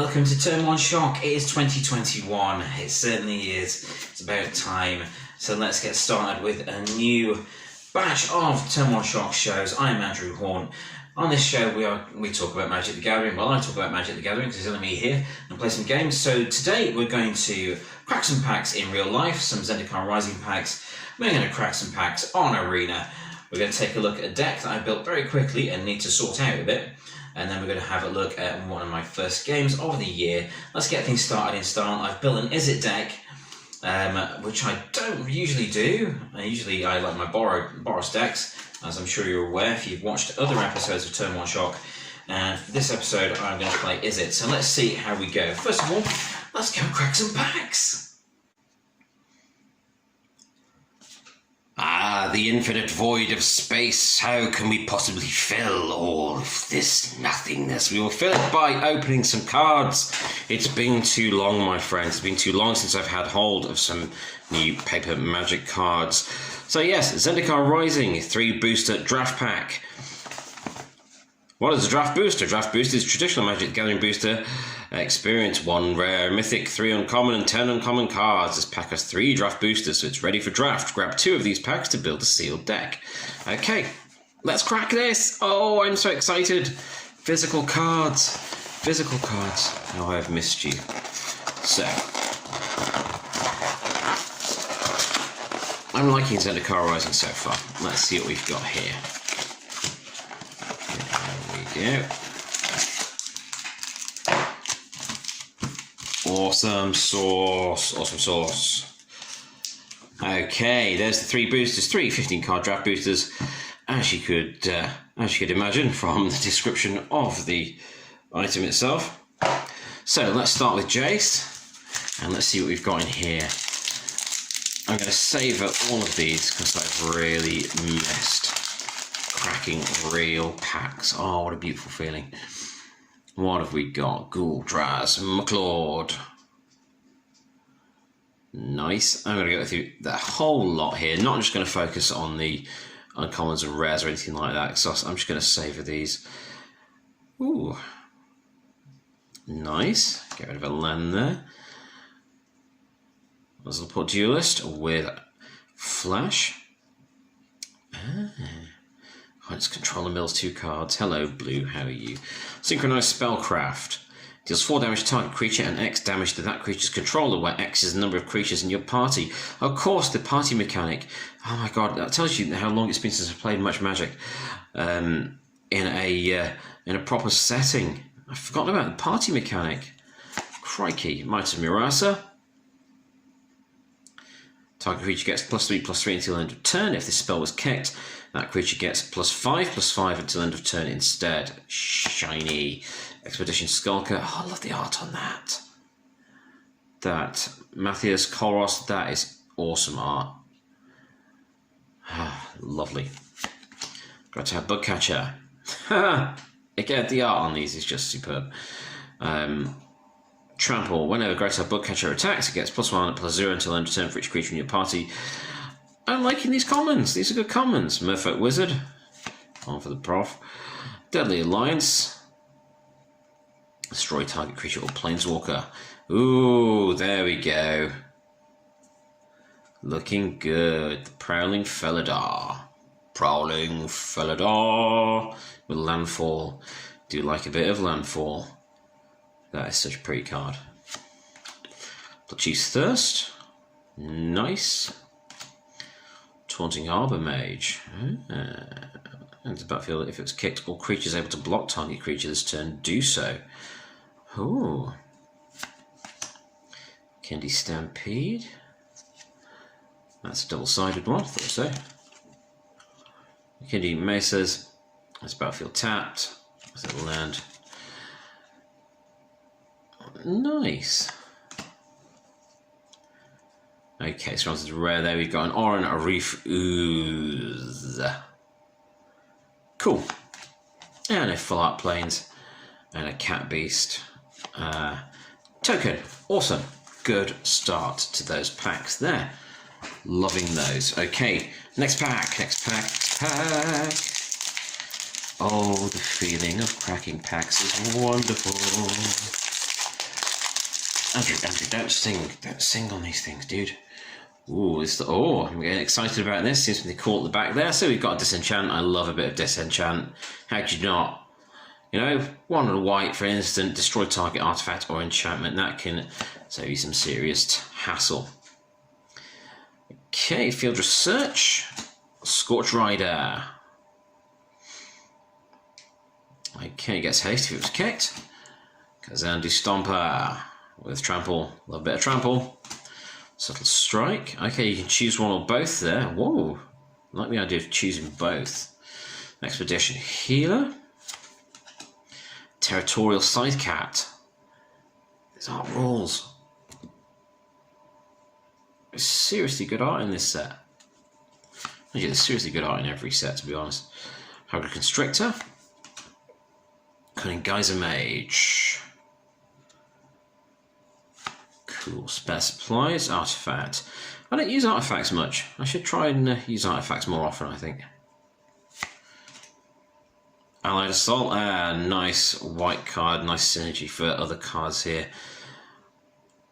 welcome to Turn 1 Shock. It is 2021, it certainly is. It's about time. So let's get started with a new batch of Turn 1 Shock shows. I'm Andrew Hawnt. On this show we talk about Magic the Gathering. Well, I talk about Magic the Gathering because there's only me here and play some games. So today we're going to crack some packs in real life, some Zendikar Rising packs. We're going to crack some packs on Arena. We're going to take a look at a deck that I built very quickly and need to sort out a bit. And then we're going to have a look at one of my first games of the year. Let's get things started in style. I've built an Izzet deck, which I don't usually do. I like my Boros decks, as I'm sure you're aware if you've watched other episodes of Turn 1 Shock. And for this episode, I'm going to play Izzet. So let's see how we go. First of all, let's go crack some packs. Ah, the infinite void of space. How can we possibly fill all of this nothingness? We will fill it by opening some cards. It's been too long, my friends. It's been too long since I've had hold of some new paper Magic cards. So yes, Zendikar Rising, 3 booster draft pack. What is a draft booster? Draft booster is traditional Magic the Gathering booster. Experience 1 rare, mythic, 3 uncommon and 10 uncommon cards. This pack has 3 draft boosters, so it's ready for draft. Grab 2 of these packs to build a sealed deck. Okay, let's crack this. Oh, I'm so excited. Physical cards. Physical cards. Oh, I've missed you. So, I'm liking Zendikar Rising so far. Let's see what we've got here. There we go. Awesome sauce. Awesome sauce. Okay, there's the 3 boosters, 3 15-card draft boosters, as you could imagine from the description of the item itself. So let's start with Jace, and let's see what we've got in here. I'm going to savour all of these because I've really missed cracking real packs. Oh, what a beautiful feeling. What have we got? Gouldraz, McLeod. Nice. I'm going to go through that whole lot here. Not just going to focus on the uncommons and rares or anything like that. So I'm just going to savour these. Ooh. Nice. Get rid of a land there. Muzzleport Duelist with Flash. Let's control the mills 2 cards. Hello, Blue, how are you? Synchronized Spellcraft. Deals 4 damage to target creature and X damage to that creature's controller, where X is the number of creatures in your party. Of course, the party mechanic. Oh my god, that tells you how long it's been since I've played much Magic. In a proper setting. I've forgotten about the party mechanic. Crikey. Might of Murasa. Target creature gets +3/+3 until end of turn. If this spell was kicked, that creature gets +5/+5 until end of turn instead. Shiny. Expedition Skulker. Oh, I love the art on that. That Matthias Koros, that is awesome art. Lovely. Got to have Bugcatcher. Again, the art on these is just superb. Trample. Whenever Greater Bugcatcher attacks, it gets +1/+0 until end of turn for each creature in your party. I'm liking these commons. These are good commons. Merfolk Wizard. On for the prof. Deadly Alliance. Destroy target creature or planeswalker. Ooh, there we go. Looking good. The Prowling Felidar. Prowling Felidar. With landfall. Do like a bit of landfall. That is such a pretty card. Plachi's Thirst. Nice. Taunting Harbour Mage. Ends the battlefield. If it's kicked, all creatures able to block target creature this turn do so. Ooh. Kendi Stampede. That's a double-sided one, I thought so. Kendi Mesas. That's battlefield tapped. It'll land. Nice. Okay, so onto the rare there, we've got an Oran Arif Ooze. Cool. And a full art planes and a cat beast token. Awesome. Good start to those packs there. Loving those. Okay, next pack. Oh, the feeling of cracking packs is wonderful. Andrew, don't sing on these things, dude. Ooh, I'm getting excited about this. Seems to be cool at the back there. So we've got a disenchant. I love a bit of disenchant. How could you not? You know, 1 and a white for instant, destroy target artifact or enchantment. That can save you some serious hassle. Okay, field research. Scorch Rider. Okay, gets haste if it was kicked. Kazandu Stomper with trample. Love a bit of trample. Subtle Strike. Okay, you can choose one or both there. Whoa, I like the idea of choosing both. Expedition Healer. Territorial Sidecat. These aren't rules. There's seriously good art in this set. Actually, there's seriously good art in every set, to be honest. Hungry Constrictor. Cunning Geyser Mage. Cool. Spare Supplies. Artifact. I don't use artifacts much. I should try and use artifacts more often, I think. Allied Assault. Nice white card. Nice synergy for other cards here.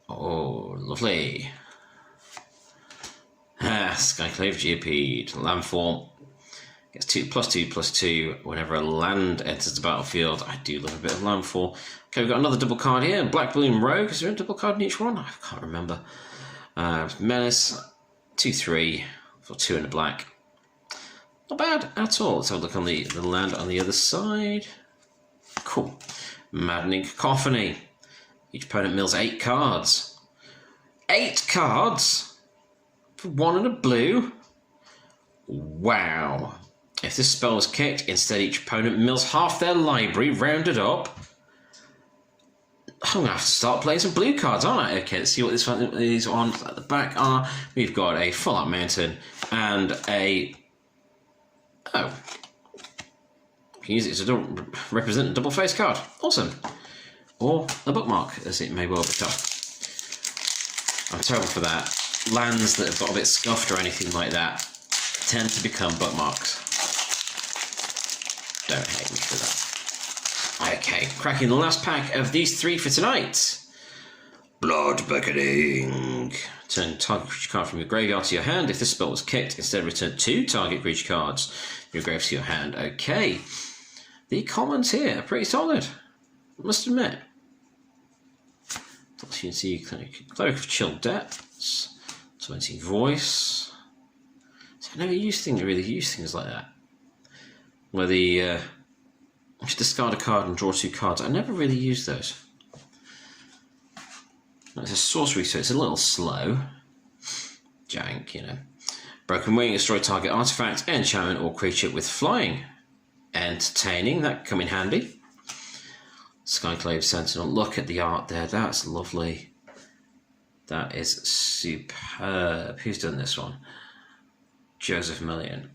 Oh, lovely. Skyclave GP. Landform. Gets 2/2/2 whenever a land enters the battlefield. I do love a bit of landfall. Okay, we've got another double card here. Black Balloon Rogue. Is there a double card in each one? I can't remember. Menace. 2/3 for 2 in the black. Not bad at all. Let's have a look on the land on the other side. Cool. Maddening Cacophony. Each opponent mills 8 cards. 8 cards? For 1 and a blue? Wow. If this spell was kicked, instead each opponent mills half their library, rounded up. I'm going to have to start playing some blue cards, aren't I? Okay, let's see what these on at the back are. We've got a Fallout Mountain and a... Oh. You can use it to represent a double-faced card. Awesome. Or a bookmark, as it may well become. I'm terrible for that. Lands that have got a bit scuffed or anything like that tend to become bookmarks. Don't hate me for that. Okay, cracking the last pack of these 3 for tonight. Blood Beckoning. Turn target creature card from your graveyard to your hand. If this spell was kicked, instead return 2 target creature cards from your grave to your hand. Okay. The commons here are pretty solid, I must admit. You can see Cleric of Chill Depths. 20 Voice. So I never really use things like that. Where the discard a card and draw 2 cards. I never really use those. It's a sorcery, so it's a little slow. Jank, you know. Broken Wing, destroy target artifact, enchantment, or creature with flying. Entertaining, that come in handy. Skyclave Sentinel, look at the art there, that's lovely. That is superb. Who's done this one? Joseph Milhen.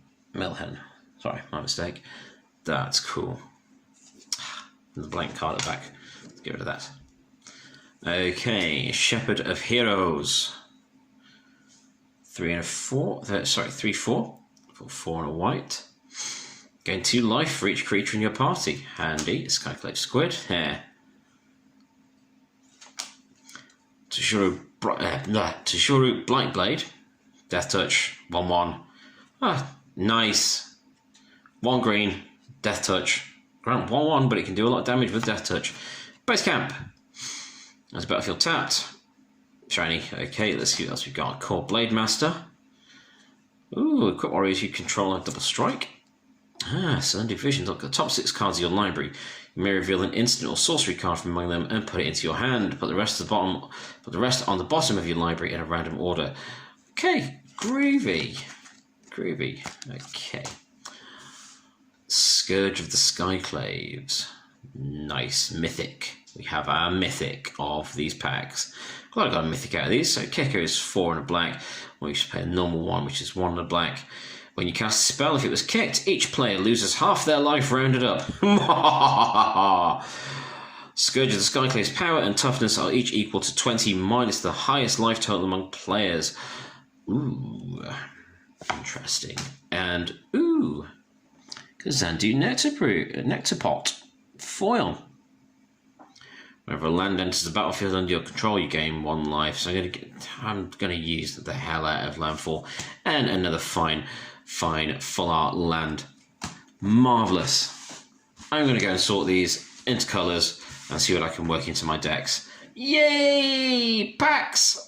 Sorry, my mistake. That's cool. And the blank card at the back. Let's get rid of that. Okay, Shepherd of Heroes. 3 and a 4. 3/4 for 4 and a white. Gain 2 life for each creature in your party. Handy. Skyclave Squid. Hair. Tashuru Blightblade. Death Touch. 1/1. Ah, nice. 1 green. Death Touch. Grant 1/1, but it can do a lot of damage with Death Touch. Base Camp. As battlefield tapped. Shiny. Okay, let's see what else we've got. Core Blade Master. Ooh, equip warriors you control a double strike. Sunday Visions. Look at the top 6 cards of your library. You may reveal an instant or sorcery card from among them and put it into your hand. Put the rest on the bottom of your library in a random order. Okay, groovy. Groovy. Okay. Scourge of the Skyclaves. Nice. Mythic. We have our mythic of these packs. Glad I got a mythic out of these. So Kicker is 4 and a black. We should pay a normal 1, which is 1 and a black. When you cast a spell, if it was kicked, each player loses half their life rounded up. Scourge of the Skyclave's power and toughness are each equal to 20 minus the highest life total among players. Ooh, interesting. And ooh, Kazandu Nectarpot foil. Whenever a land enters the battlefield under your control, you gain 1 life. So I'm gonna use the hell out of landfall and another fine full art land. Marvelous. I'm gonna go and sort these into colours and see what I can work into my decks. Yay! Packs!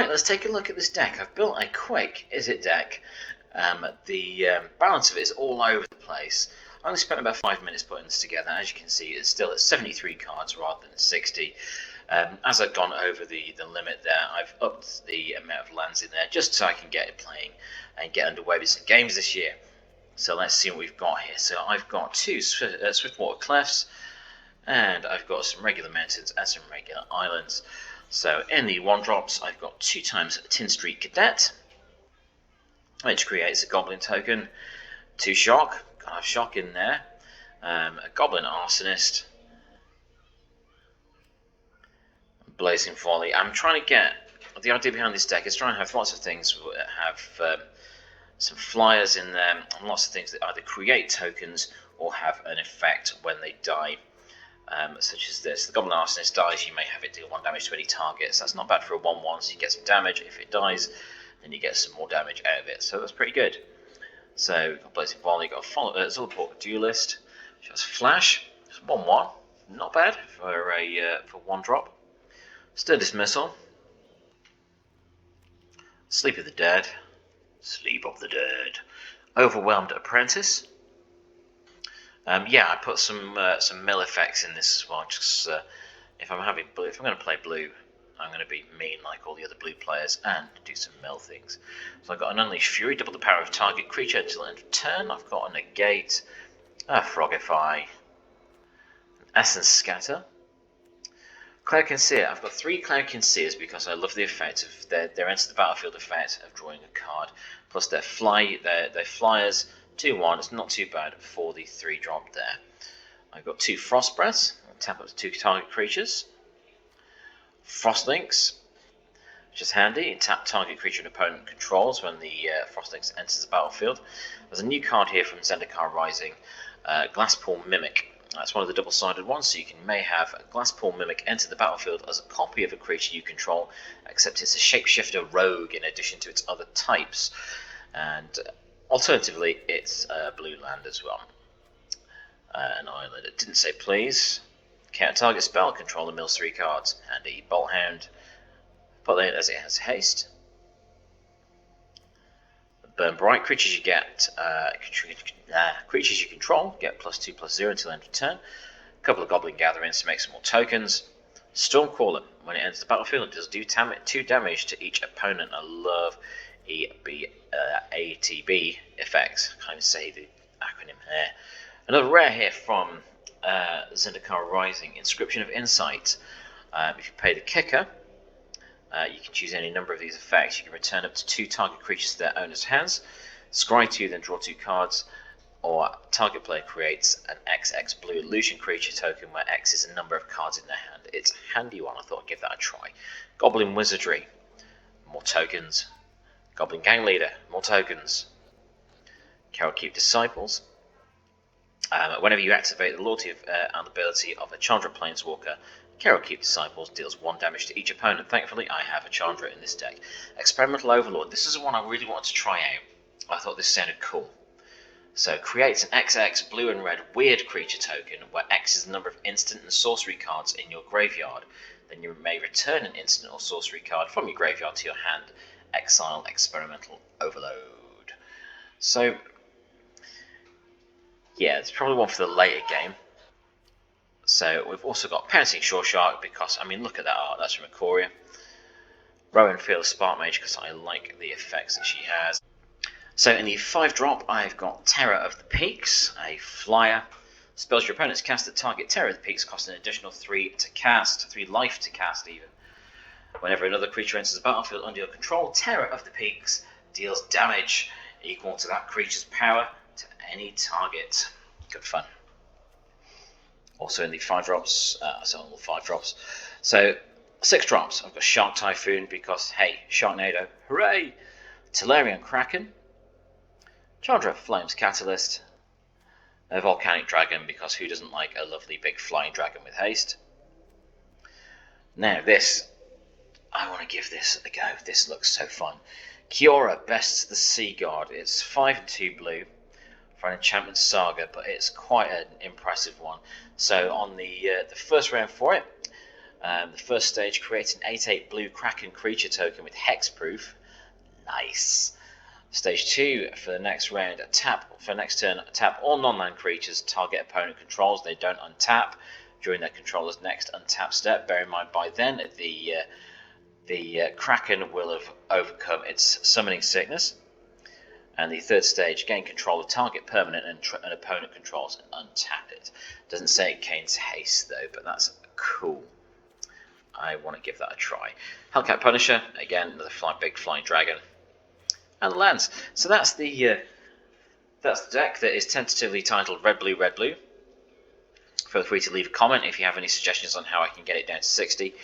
Let's take a look at this deck. I've built a quick Izzet deck. The balance of it is all over the place. I only spent about 5 minutes putting this together. As you can see, it's still at 73 cards rather than 60. As I've gone over the limit there, I've upped the amount of lands in there just so I can get it playing and get underway with some games this year. So let's see what we've got here. So I've got 2 Swiftwater Clefts, and I've got some regular mountains and some regular islands. So in the 1-drops, I've got 2 times Tin Street Cadet, which creates a Goblin token, 2 Shock, got to have Shock in there, a Goblin Arsonist, Blazing Volley. I'm trying to get, the idea behind this deck is trying to have lots of things that have some flyers in there, and lots of things that either create tokens or have an effect when they die. Such as this. The Goblin Arsonist dies, you may have it deal 1 damage to any targets. That's not bad for a 1-1, so you get some damage. If it dies, then you get some more damage out of it. So that's pretty good. So we've got Blazing Volley, you've got Zulaport Duelist, which has Flash. It's 1-1, not bad for a 1-drop. Stir Dismissal, Sleep of the Dead, Overwhelmed Apprentice. Yeah, I put some mill effects in this as well. Just if I'm going to play blue, I'm going to be mean like all the other blue players and do some mill things. So I've got an Unleashed Fury, double the power of target creature until end of turn. I've got a Negate, a Frogify, an Essence Scatter, Cleric Seer. I've got 3 Cleric Seers because I love the effect of their enter the battlefield effect of drawing a card. plus their flyers. 2/1. It's not too bad for the 3-drop there. I've got 2 Frost Breaths. Tap up to 2 target creatures. Frost Links, which is handy. Tap target creature and opponent controls when the Frost Links enters the battlefield. There's a new card here from Zendikar Rising, Glasspool Mimic. That's one of the double-sided ones, so you may have a Glasspool Mimic enter the battlefield as a copy of a creature you control, except it's a shapeshifter rogue in addition to its other types. And alternatively, it's a blue land as well. An island. It didn't say please. Counter target spell, controller mills 3 cards. Handy. Bolt Hound. But then as it has haste. Burn Bright. Creatures you get, creatures you control get +2/+0 until end of turn. A couple of Goblin Gatherings to make some more tokens. Stormcaller. When it enters the battlefield, it does do 2 damage to each opponent. I love ATB effects. Can't even say the acronym there. Another rare here from Zendikar Rising, Inscription of Insight. If you pay the kicker, you can choose any number of these effects. You can return up to 2 target creatures to their owner's hands, scry 2, then draw 2 cards, or target player creates an XX blue illusion creature token where X is a number of cards in their hand. It's a handy one, I thought I'd give that a try. Goblin Wizardry, more tokens. Goblin Gang Leader, more tokens. Keep Disciples. Whenever you activate the loyalty and ability of a Chandra Planeswalker, Keep Disciples deals 1 damage to each opponent. Thankfully, I have a Chandra in this deck. Experimental Overlord. This is one I really wanted to try out. I thought this sounded cool. So, creates an XX blue and red weird creature token where X is the number of instant and sorcery cards in your graveyard. Then you may return an instant or sorcery card from your graveyard to your hand. Exile Experimental Overload. So, yeah, it's probably one for the later game. So we've also got Pouncing Shore Shark because, I mean, look at that art. That's from Ikoria. Rowan Fearless Spark Mage because I like the effects that she has. So in the 5-drop, I've got Terror of the Peaks, a flyer. Spells your opponents cast at target Terror of the Peaks cost an additional 3 to cast, 3 life to cast even. Whenever another creature enters the battlefield under your control, Terror of the Peaks deals damage equal to that creature's power to any target. Good fun. Also in the 5-drops, so all 5 drops. So 6 drops, I've got Shark Typhoon because, hey, Sharknado, hooray! Tellurian Kraken, Chandra Flames Catalyst, a Volcanic Dragon because who doesn't like a lovely big flying dragon with haste? Now this, I want to give this a go. This looks so fun. Kiora Bests the Sea God. It's 5 and 2 blue for an enchantment saga, but it's quite an impressive one. So on the first round for it, the first stage creates an 8/8 blue Kraken creature token with hexproof. Nice. Stage 2 for the next round, next turn, tap all non-land creatures target opponent controls. They don't untap during their controller's next untap step. Bear in mind by then the Kraken will have overcome its summoning sickness. And the third stage, gain control of target permanent and opponent controls and untap it. Doesn't say it gains haste though, but that's cool. I want to give that a try. Hellcat Punisher, again, another big flying dragon. And the lands. So that's the deck that is tentatively titled Red Blue, Red Blue. Feel free to leave a comment if you have any suggestions on how I can get it down to 60.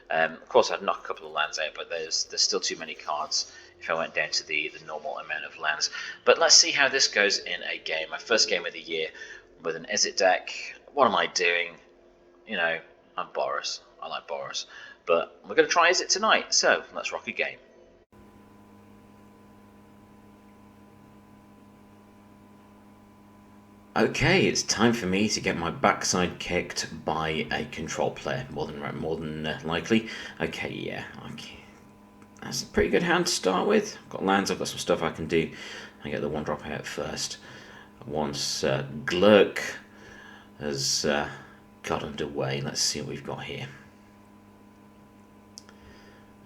Of course, I'd knock a couple of lands out, but there's still too many cards if I went down to the normal amount of lands. But let's see how this goes in a game. My first game of the year with an Izzet deck. What am I doing? You know, I'm Boris. I like Boris. But we're going to try Izzet tonight, so let's rock a game. Okay, it's time for me to get my backside kicked by a control player, more than likely. Okay, yeah, okay. That's a pretty good hand to start with. I've got lands, I've got some stuff I can do. I get the 1-drop out first. Once Glurk has got underway, let's see what we've got here.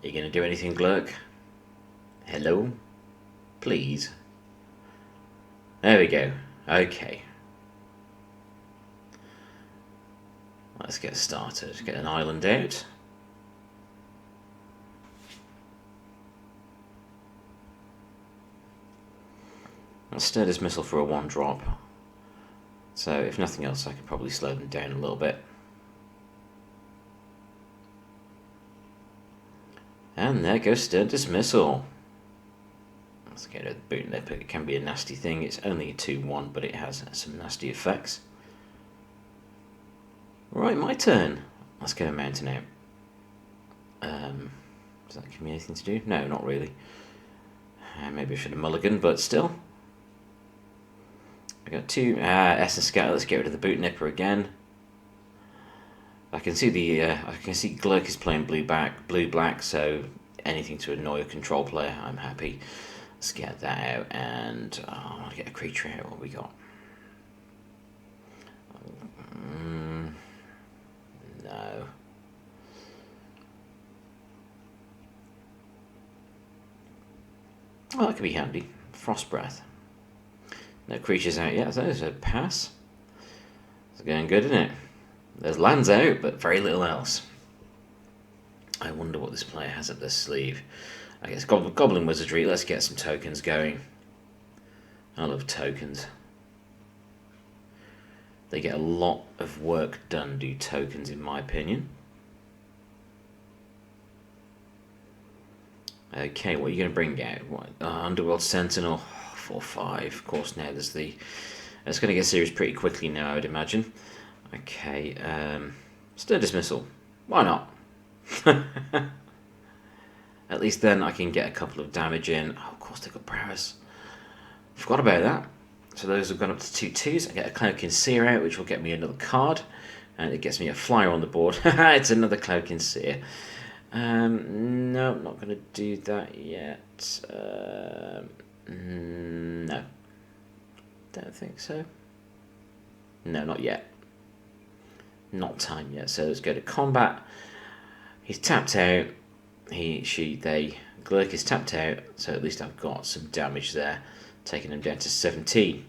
Are you going to do anything, Glurk? Hello? Please? There we go. Okay. Let's get started. Get an island out. A stir dismissal for a 1-drop. So if nothing else, I can probably slow them down a little bit. And there goes stir dismissal. Let's get rid of the boot nipper. It can be a nasty thing. It's only a 2-1, but it has some nasty effects. Right, my turn. Let's get a mountain out. Does that give me anything to do? No, not really. Maybe I should have mulliganed, but still. I got 2 Essence Scatter. Let's get rid of the boot nipper again. I can see Glurk is playing blue-black, so anything to annoy a control player, I'm happy. Let's get that out, and I want to get a creature out. What we got? No. Oh, that could be handy. Frost Breath. No creatures out yet, so it's a pass. It's going good, isn't it? There's lands out, but very little else. I wonder what this player has up their sleeve. I guess Goblin Wizardry. Let's get some tokens going. I love tokens. They get a lot of work done, do tokens, in my opinion. Okay, what are you going to bring out? What, Underworld Sentinel, 4/5. Of course, now there's the... It's going to get serious pretty quickly now, I would imagine. Okay, stir dismissal. Why not? At least then I can get a couple of damage in. Oh, of course they've got prowess. Forgot about that. So those have gone up to 2/2s. I get a Cloaking Seer out, which will get me another card. And it gets me a flyer on the board. It's another Cloaking Seer. No, I'm not going to do that yet. No. Don't think so. No, not yet. Not time yet. So let's go to combat. He's tapped out. Glurk is tapped out. So at least I've got some damage there, taking him down to 17.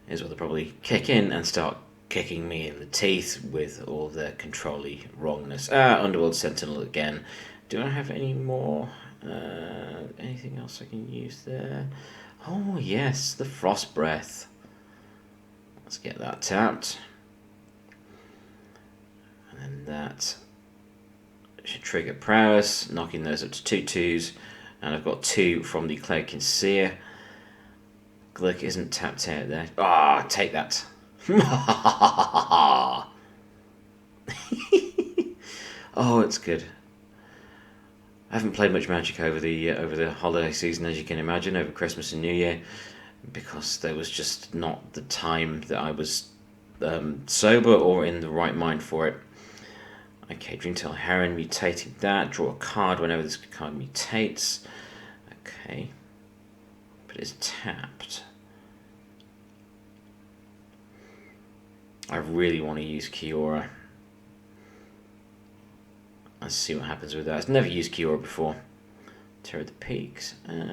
Here's what they'll probably kick in and start kicking me in the teeth with all their control-y wrongness. Underworld Sentinel again. Do I have any more? Anything else I can use there? Oh yes, the Frost Breath. Let's get that tapped. And then that should trigger prowess, knocking those up to 2/2s. And I've got 2 from the Cloaking Seer. Glurk isn't tapped out there. Ah, take that. Oh, it's good. I haven't played much Magic over the holiday season, as you can imagine, over Christmas and New Year, because there was just not the time that I was sober or in the right mind for it. Okay, Dreamtail Heron, mutating that. Draw a card whenever this card mutates. Okay, but it's tapped. I really want to use Kiora. Let's see what happens with that. I've never used Kiora before. Terror of the Peaks. Not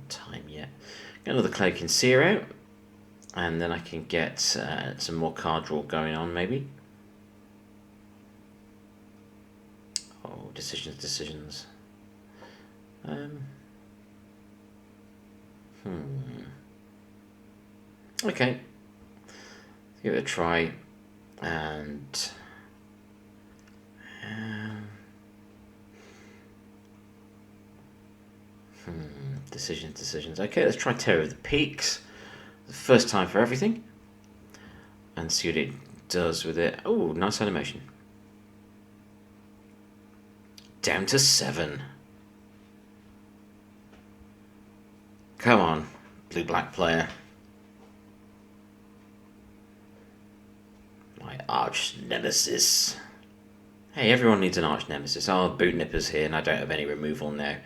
time yet. Get another Cloaking Seer out. And then I can get some more card draw going on, maybe. Oh, decisions. Okay. Let's give it a try. And... decisions. Okay, let's try Terror of the Peaks. The first time for everything. And see what it does with it. Oh, nice animation. Down to 7. Come on, blue-black player. My arch nemesis. Hey, everyone needs an arch nemesis. Our boot nipper's here and I don't have any removal now.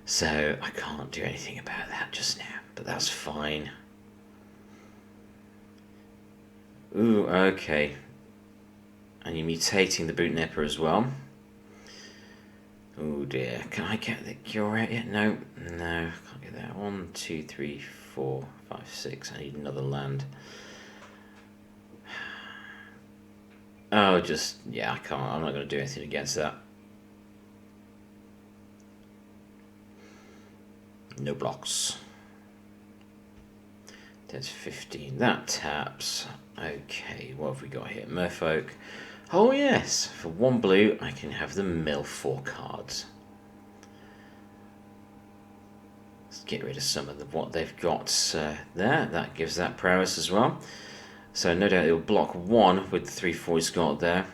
So I can't do anything about that just now. But that's fine. Ooh, okay. And you're mutating the boot nipper as well. Oh dear. Can I get the cure out yet? No, can't get that. 1, 2, 3, 4, 5, 6. I need another land. Oh, yeah, I can't. I'm not going to do anything against that. No blocks. That's 15. That taps. Okay, what have we got here? Merfolk. Oh yes, for 1 blue I can have them mill 4 cards. Let's get rid of some of what they've got there. That gives that prowess as well. So no doubt it'll block 1 with the 3/4 he's got there.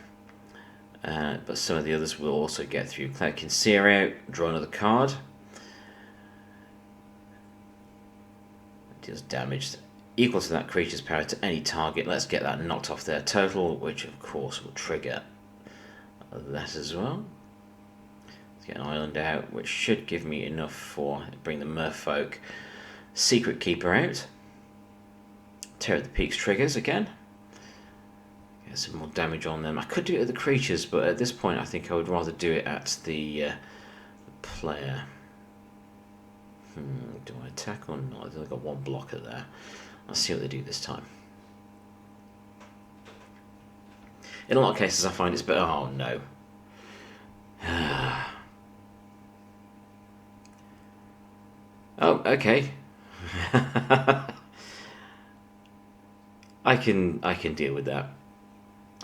But some of the others will also get through. Cleric can sear out, draw another card. Deals damage equal to that creature's power to any target. Let's get that knocked off their total, which of course will trigger that as well. Let's get an island out, which should give me enough for bring the Merfolk Secret Keeper out. Tear at the Peaks triggers again. Get some more damage on them. I could do it at the creatures, but at this point I think I would rather do it at the player. Do I attack or not? I've only got 1 blocker there. Let's see what they do this time. In a lot of cases I find it's better. Oh no. Oh, okay. I can deal with that.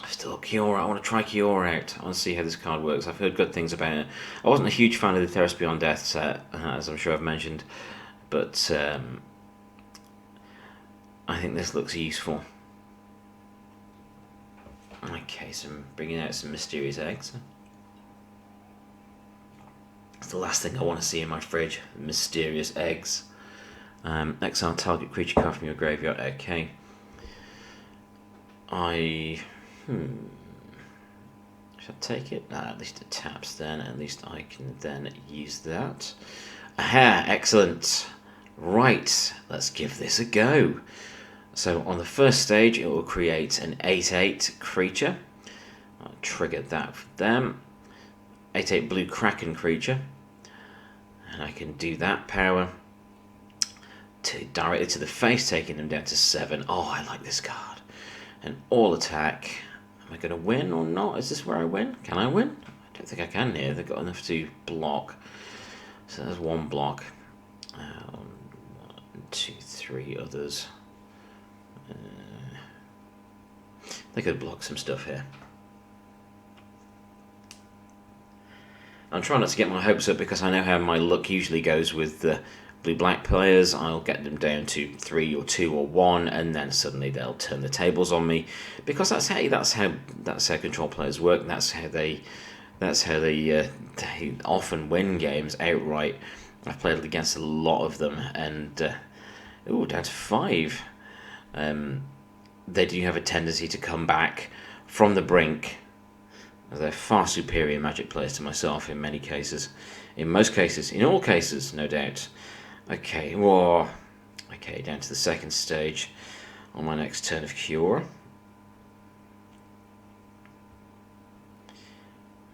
I've still got Kiora. I want to try Kiora out. I want to see how this card works. I've heard good things about it. I wasn't a huge fan of the Theros Beyond Death set, as I'm sure I've mentioned, but I think this looks useful. Okay, so I'm bringing out some Mysterious Eggs. It's the last thing I want to see in my fridge. Mysterious Eggs. Exile target creature card from your graveyard. Okay. Should I take it? At least it taps then. At least I can then use that. Aha! Excellent. Right, let's give this a go. So on the first stage, it will create an 8/8 creature. I'll trigger that for them. 8/8 blue Kraken creature. And I can do that power directly to the face, taking them down to 7. Oh, I like this card. And all attack. Am I going to win or not? Is this where I win? Can I win? I don't think I can here. They've got enough to block. So there's 1 block. 1, 2, 3 others. They could block some stuff here. I'm trying not to get my hopes up because I know how my luck usually goes with the blue-black players. I'll get them down to 3 or 2 or 1, and then suddenly they'll turn the tables on me because that's how control players work. That's how they often win games outright. I've played against a lot of them, and down to 5. They do have a tendency to come back from the brink. They're far superior Magic players to myself in many cases. In most cases, in all cases, no doubt. Okay, whoa. Okay, down to the second stage on my next turn of Cure.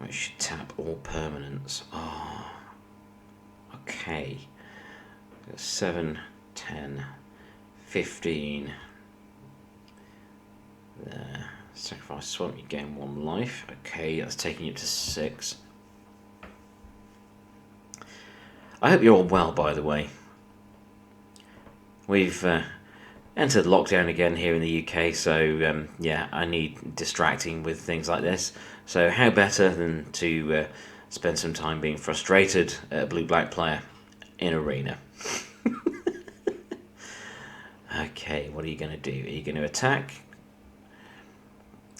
I should tap all permanents. Oh, okay. 7, 10, 15. There. Sacrifice swamp, you gain 1 life. Okay, that's taking you up to 6. I hope you're all well, by the way. We've entered lockdown again here in the UK, so yeah, I need distracting with things like this. So how better than to spend some time being frustrated at a blue-black player in Arena. Okay, what are you going to do? Are you going to attack?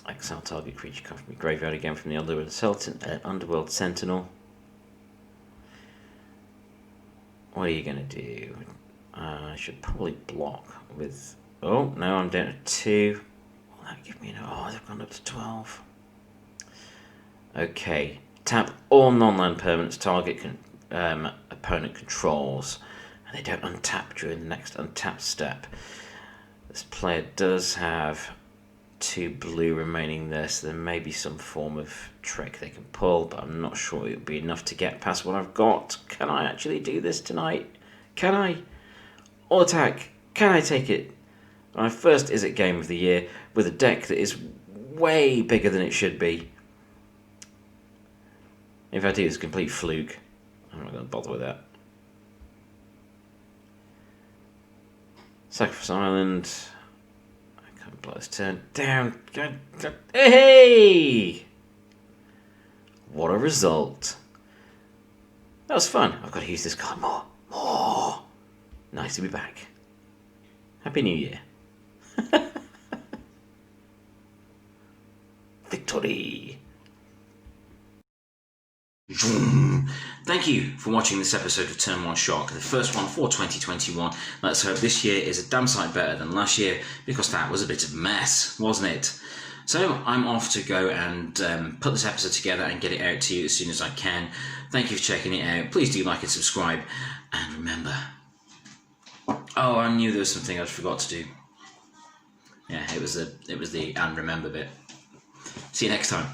Exile target creature card from your graveyard again from the Underworld Sentinel. What are you going to do? I should probably block with... Oh, no, I'm down to 2. Will that give me an... Oh, they've gone up to 12. Okay. Tap all non-land permanents target opponent controls. And they don't untap during the next untap step. This player does have 2 blue remaining there, so there may be some form of trick they can pull, but I'm not sure it'll be enough to get past what I've got. Can I actually do this tonight? Can I? All attack. Can I take it? My first Izzet game of the year with a deck that is way bigger than it should be. In fact, it was a complete fluke. I'm not going to bother with that. Sacrifice Island. I can't blow this turn down. Hey! What a result. That was fun. I've got to use this card more. More. Nice to be back. Happy New Year. Victory. Thank you for watching this episode of Turn 1 Shock, the first one for 2021. Let's hope this year is a damn sight better than last year, because that was a bit of a mess, wasn't it? So I'm off to go and put this episode together and get it out to you as soon as I can. Thank you for checking it out. Please do like and subscribe. And remember... Oh, I knew there was something I forgot to do. Yeah, it was the and remember bit. See you next time.